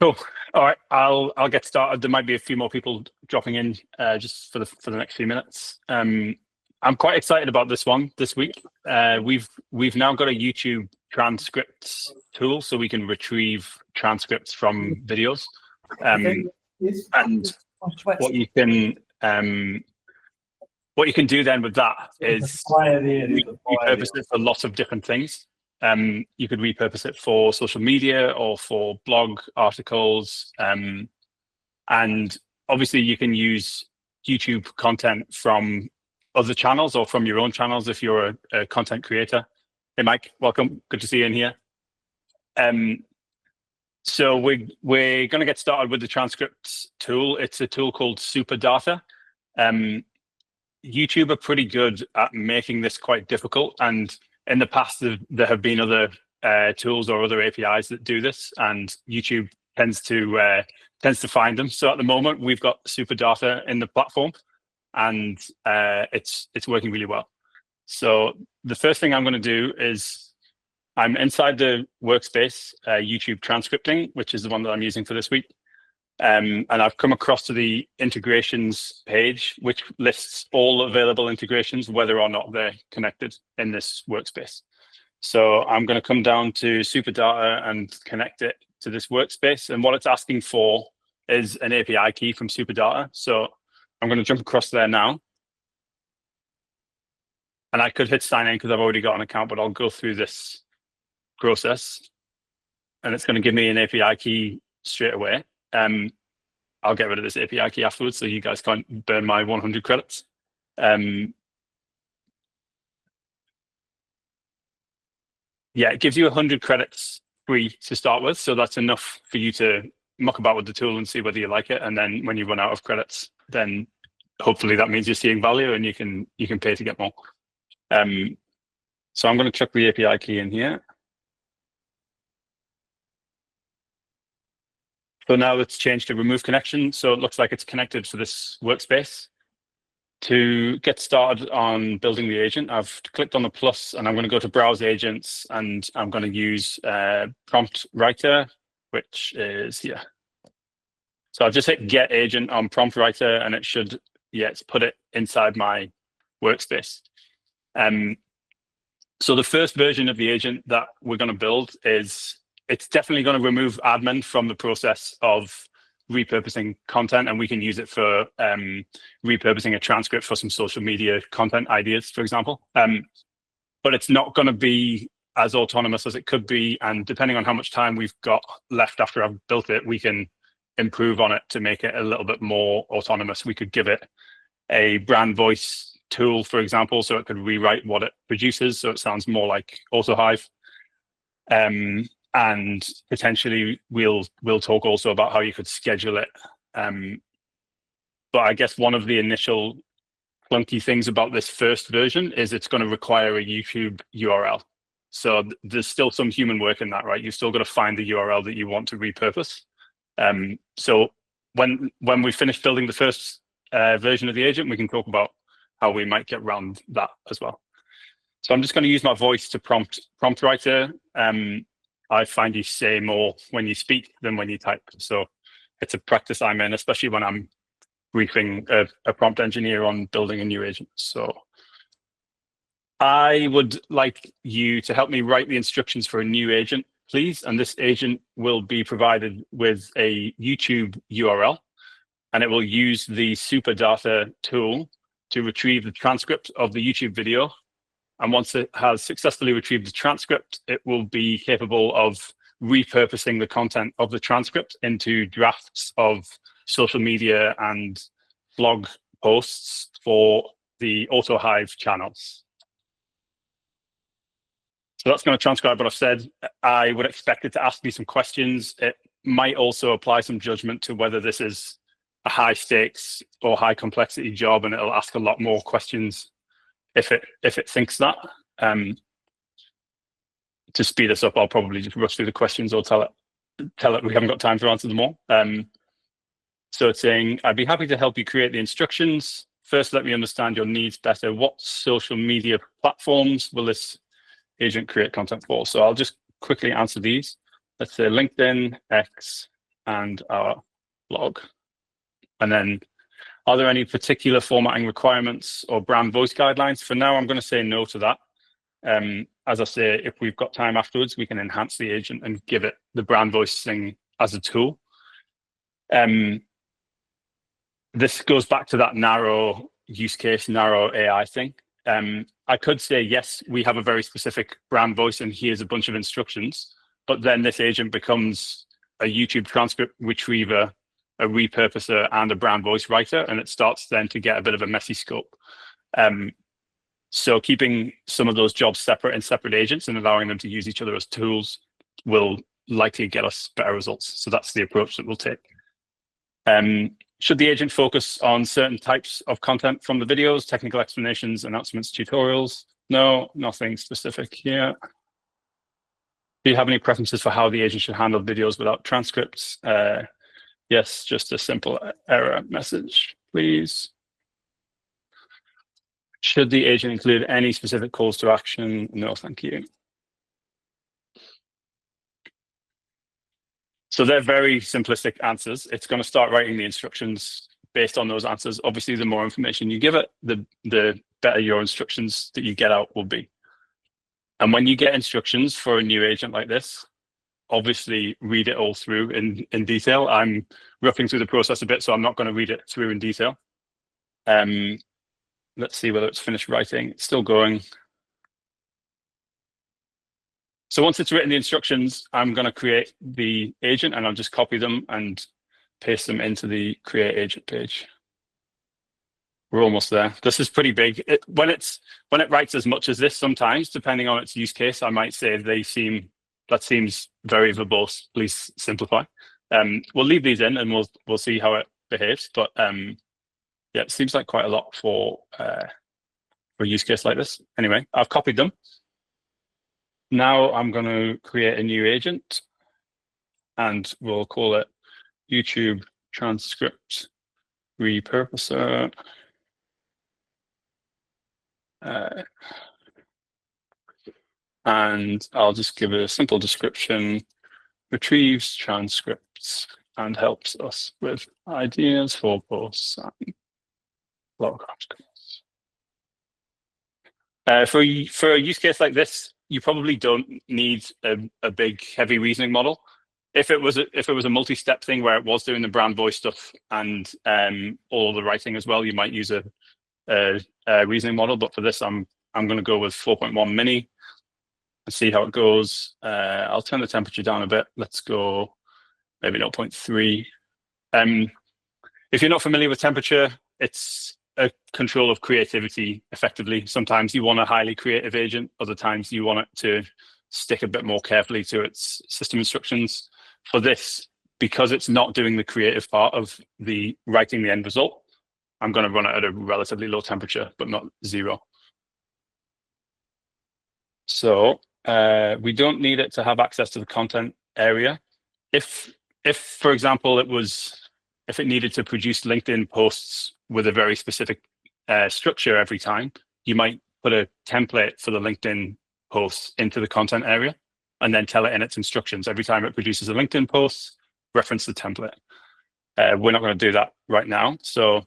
Cool. All right, I'll get started. There might be a few more people dropping in just for the next few minutes. I'm quite excited about this one this week. We've now got a YouTube transcripts tool, so we can retrieve transcripts from videos. And what you can do then with that is repurpose it for lots of different things. You could repurpose it for social media or for blog articles. And obviously you can use YouTube content from other channels or from your own channels if you're a content creator. Hey, Mike, welcome. Good to see you in here. So we're going to get started with the transcripts tool. It's a tool called SuperData. YouTube are pretty good at making this quite difficult, and in the past there have been other tools or other APIs that do this, and YouTube tends to find them. So at the moment we've got SuperData in the platform, and it's working really well. So the first thing I'm going to do is I'm inside the workspace, YouTube transcripting, which is the one that I'm using for this week. And I've come across to the integrations page, which lists all available integrations, whether or not they're connected in this workspace. So I'm going to come down to SuperData and connect it to this workspace. And what it's asking for is an API key from SuperData. So I'm going to jump across there now. And I could hit sign in because I've already got an account, but I'll go through this process. And it's going to give me an API key straight away. I'll get rid of this API key afterwards, so you guys can't burn my 100 credits. Yeah, it gives you 100 credits free to start with, so that's enough for you to muck about with the tool and see whether you like it. And then when you run out of credits, then hopefully that means you're seeing value and you can pay to get more. So I'm going to chuck the API key in here. So now it's changed to remove connection. So it looks like it's connected to this workspace. To get started on building the agent, I've clicked on the plus and I'm going to go to browse agents, and I'm going to use prompt writer, which is here. So I've just hit get agent on prompt writer, and it should, yeah, it's put it inside my workspace. So the first version of the agent that we're going to build is, it's definitely going to remove admin from the process of repurposing content, and we can use it for repurposing a transcript for some social media content ideas, for example. But it's not going to be as autonomous as it could be, and depending on how much time we've got left after I've built it, we can improve on it to make it a little bit more autonomous. We could give it a brand voice tool, for example, so it could rewrite what it produces so it sounds more like AutoHive. And potentially we'll talk also about how you could schedule it. But I guess one of the initial clunky things about this first version is it's going to require a YouTube URL. So there's still some human work in that, right? You've still got to find the URL that you want to repurpose. So when we finish building the first version of the agent, we can talk about how we might get around that as well. So I'm just going to use my voice to prompt writer. I find you say more when you speak than when you type. So it's a practice I'm in, especially when I'm briefing a prompt engineer on building a new agent. So I would like you to help me write the instructions for a new agent, please. And this agent will be provided with a YouTube URL, and it will use the SuperData tool to retrieve the transcript of the YouTube video. And once it has successfully retrieved the transcript, it will be capable of repurposing the content of the transcript into drafts of social media and blog posts for the AutoHive channels. So that's going to transcribe what I've said. I would expect it to ask me some questions. It might also apply some judgment to whether this is a high stakes or high complexity job, and it'll ask a lot more questions if it thinks that. To speed us up, I'll probably just rush through the questions or tell it we haven't got time to answer them all. So it's saying, I'd be happy to help you create the instructions. First, let me understand your needs better. What social media platforms will this agent create content for? So I'll just quickly answer these. Let's say LinkedIn, X, and our log. And then, are there any particular formatting requirements or brand voice guidelines? For now, I'm going to say no to that. As I say, if we've got time afterwards, we can enhance the agent and give it the brand voice thing as a tool. This goes back to that narrow use case, narrow AI thing. I could say, yes, we have a very specific brand voice and here's a bunch of instructions, but then this agent becomes a YouTube transcript retriever, a repurposer, and a brand voice writer, and it starts then to get a bit of a messy scope. So keeping some of those jobs separate in separate agents and allowing them to use each other as tools will likely get us better results. So that's the approach that we'll take. Should the agent focus on certain types of content from the videos, technical explanations, announcements, tutorials? No, nothing specific here. Do you have any preferences for how the agent should handle videos without transcripts? Yes, just a simple error message, please. Should the agent include any specific calls to action? No, thank you. So they're very simplistic answers. It's going to start writing the instructions based on those answers. Obviously, the more information you give it, the better your instructions that you get out will be. And when you get instructions for a new agent like this, obviously read it all through in detail. I'm roughing through the process a bit, so I'm not going to read it through in detail. Let's see whether it's finished writing. It's still going. So once it's written the instructions, I'm going to create the agent and I'll just copy them and paste them into the create agent page. We're almost there. This is pretty big. When it writes as much as this, sometimes, depending on its use case, I might say that seems very verbose. Please simplify. We'll leave these in and we'll see how it behaves. But yeah, it seems like quite a lot for a use case like this. Anyway, I've copied them. Now I'm going to create a new agent and we'll call it YouTube Transcript Repurposer. And I'll just give it a simple description: retrieves transcripts and helps us with ideas for posts and blog articles. For a use case like this, you probably don't need a big, heavy reasoning model. If it was a multi-step thing where it was doing the brand voice stuff and all the writing as well, you might use a reasoning model. But for this, I'm going to go with 4.1 mini and see how it goes. I'll turn the temperature down a bit. Let's go maybe 0.3. If you're not familiar with temperature, it's a control of creativity, effectively. Sometimes you want a highly creative agent. Other times you want it to stick a bit more carefully to its system instructions. For this, because it's not doing the creative part of the writing the end result, I'm going to run it at a relatively low temperature, but not 0. So we don't need it to have access to the content area. If for example, if it needed to produce LinkedIn posts with a very specific structure every time, you might put a template for the LinkedIn posts into the content area and then tell it in its instructions. Every time it produces a LinkedIn post, reference the template. We're not going to do that right now. So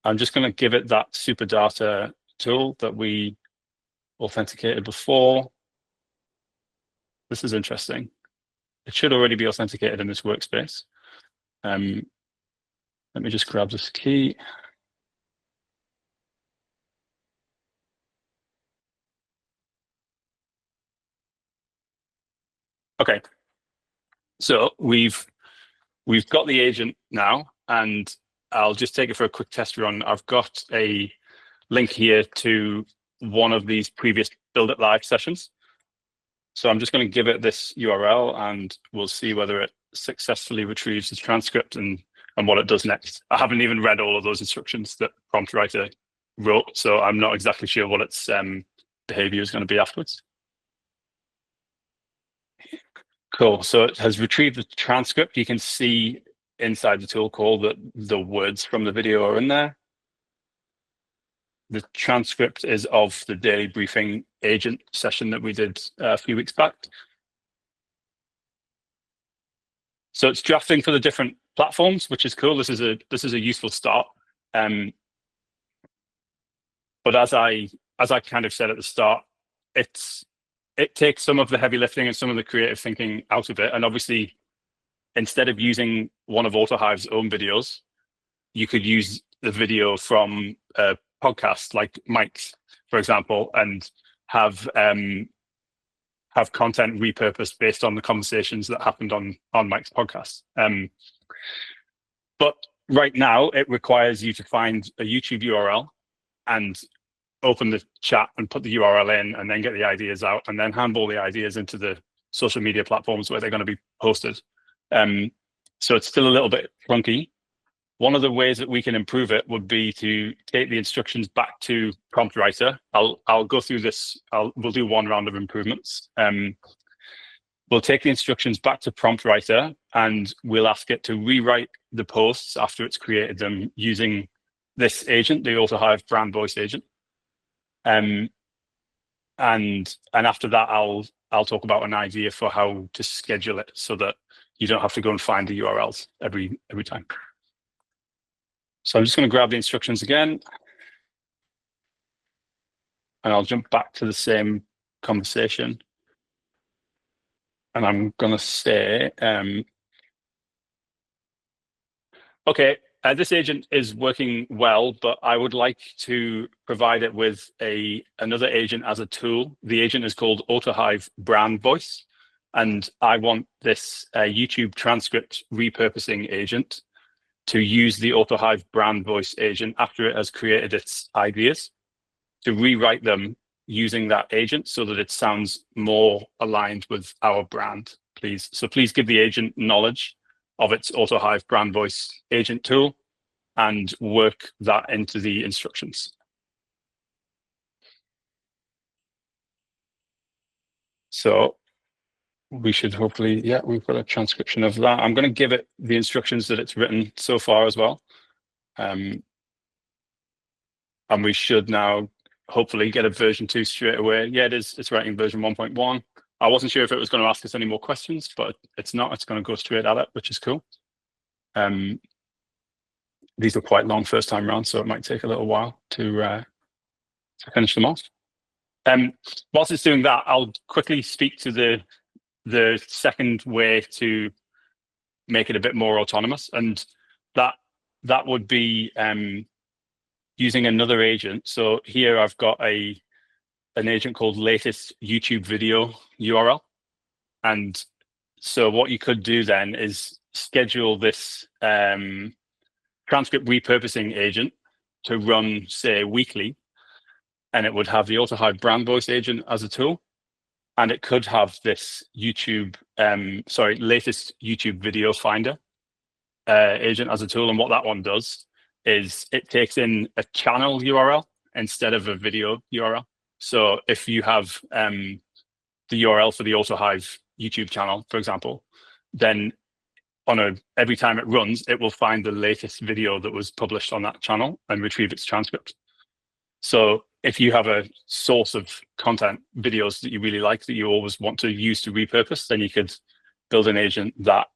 I'm just going to give it that super data tool that we authenticated before. This is interesting. It should already be authenticated in this workspace. Let me just grab this key. Okay, so we've got the agent now, and I'll just take it for a quick test run. I've got a link here to one of these previous Build It Live sessions. So I'm just going to give it this URL, and we'll see whether it successfully retrieves the transcript and what it does next. I haven't even read all of those instructions that prompt writer wrote, so I'm not exactly sure what its behavior is going to be afterwards. Cool. So it has retrieved the transcript. You can see inside the tool call that the words from the video are in there. The transcript is of the daily briefing agent session that we did a few weeks back. So it's drafting for the different platforms, which is cool. This is a useful start. But as I kind of said at the start, it takes some of the heavy lifting and some of the creative thinking out of it. And obviously, instead of using one of AutoHive's own videos, you could use the video from a podcast like Mike's, for example, and have content repurposed based on the conversations that happened on Mike's podcast. But right now, it requires you to find a YouTube URL and open the chat and put the URL in, and then get the ideas out, and then handball the ideas into the social media platforms where they're going to be posted. So it's still a little bit clunky. One of the ways that we can improve it would be to take the instructions back to prompt writer. I'll go through this. We'll do one round of improvements. We'll take the instructions back to prompt writer, and we'll ask it to rewrite the posts after it's created them using this agent, the AutoHive brand voice agent. And after that, I'll talk about an idea for how to schedule it so that you don't have to go and find the URLs every time. So I'm just going to grab the instructions again, and I'll jump back to the same conversation. And I'm going to say, okay, this agent is working well, but I would like to provide it with another agent as a tool. The agent is called AutoHive Brand Voice, and I want this YouTube transcript repurposing agent to use the AutoHive Brand Voice agent after it has created its ideas to rewrite them using that agent so that it sounds more aligned with our brand, please. So please give the agent knowledge of its AutoHive Brand Voice agent tool and work that into the instructions. So we should hopefully, yeah, we've got a transcription of that. I'm going to give it the instructions that it's written so far as well. And we should now hopefully get a version 2 straight away. Yeah, it's writing version 1.1. I wasn't sure if it was going to ask us any more questions, but it's not. It's going to go straight at it, which is cool. These are quite long first time round, so it might take a little while to finish them off. Whilst it's doing that, I'll quickly speak to the second way to make it a bit more autonomous, and that would be using another agent. So here I've got an agent called latest YouTube video URL, and so what you could do then is schedule this transcript repurposing agent to run, say, weekly, and it would have the AutoHive Brand Voice agent as a tool. And it could have this latest YouTube video finder agent as a tool. And what that one does is it takes in a channel URL instead of a video URL. So if you have the URL for the AutoHive YouTube channel, for example, then every time it runs, it will find the latest video that was published on that channel and retrieve its transcript. So if you have a source of content, videos that you really like, that you always want to use to repurpose, then you could build an agent that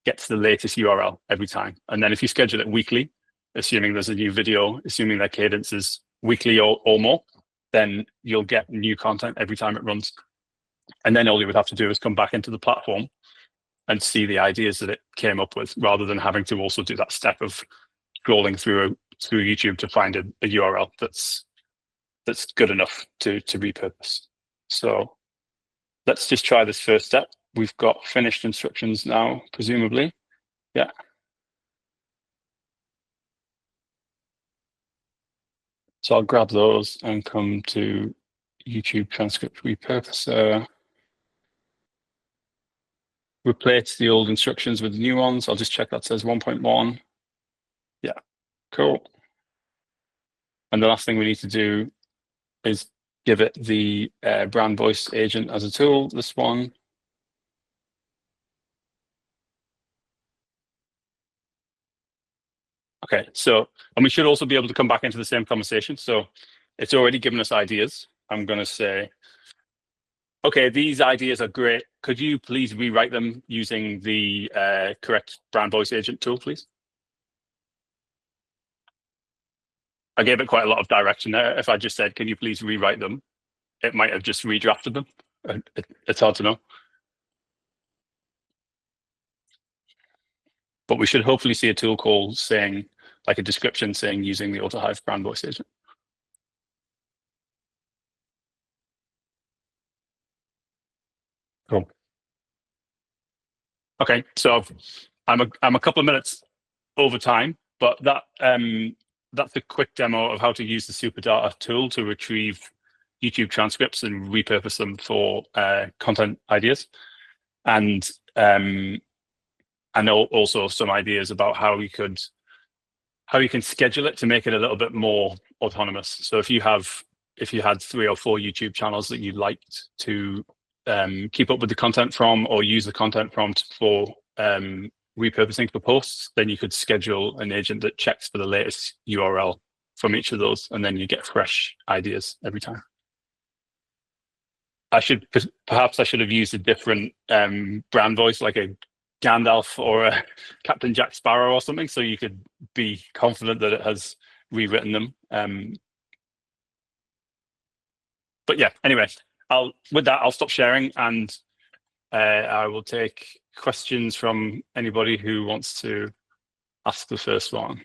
gets the latest URL every time. And then if you schedule it weekly, assuming there's a new video, assuming their cadence is weekly or more, then you'll get new content every time it runs. And then all you would have to do is come back into the platform and see the ideas that it came up with, rather than having to also do that step of scrolling through YouTube to find a URL that's good enough to repurpose. So let's just try this first step. We've got finished instructions now, presumably. Yeah. So I'll grab those and come to YouTube transcript repurposer. Replace the old instructions with the new ones. I'll just check that says 1.1. Yeah, cool. And the last thing we need to do is give it the brand voice agent as a tool, this one. Okay, so, and we should also be able to come back into the same conversation. So it's already given us ideas. I'm going to say, okay, these ideas are great. Could you please rewrite them using the correct brand voice agent tool, please? I gave it quite a lot of direction there. If I just said, can you please rewrite them? It might have just redrafted them. It's hard to know. But we should hopefully see a tool call saying, like a description saying using the AutoHive brand voice agent. Cool. Okay, so I'm a couple of minutes over time, but that's a quick demo of how to use the SuperData tool to retrieve YouTube transcripts and repurpose them for content ideas, and also some ideas about how you can schedule it to make it a little bit more autonomous. So if you had 3 or 4 YouTube channels that you liked to keep up with the content from or use the content from for repurposing for posts, then you could schedule an agent that checks for the latest URL from each of those, and then you get fresh ideas every time. Perhaps I should have used a different brand voice, like a Gandalf or a Captain Jack Sparrow or something, so you could be confident that it has rewritten them. But yeah, anyway, with that, I'll stop sharing, and I will take questions from anybody who wants to ask the first one.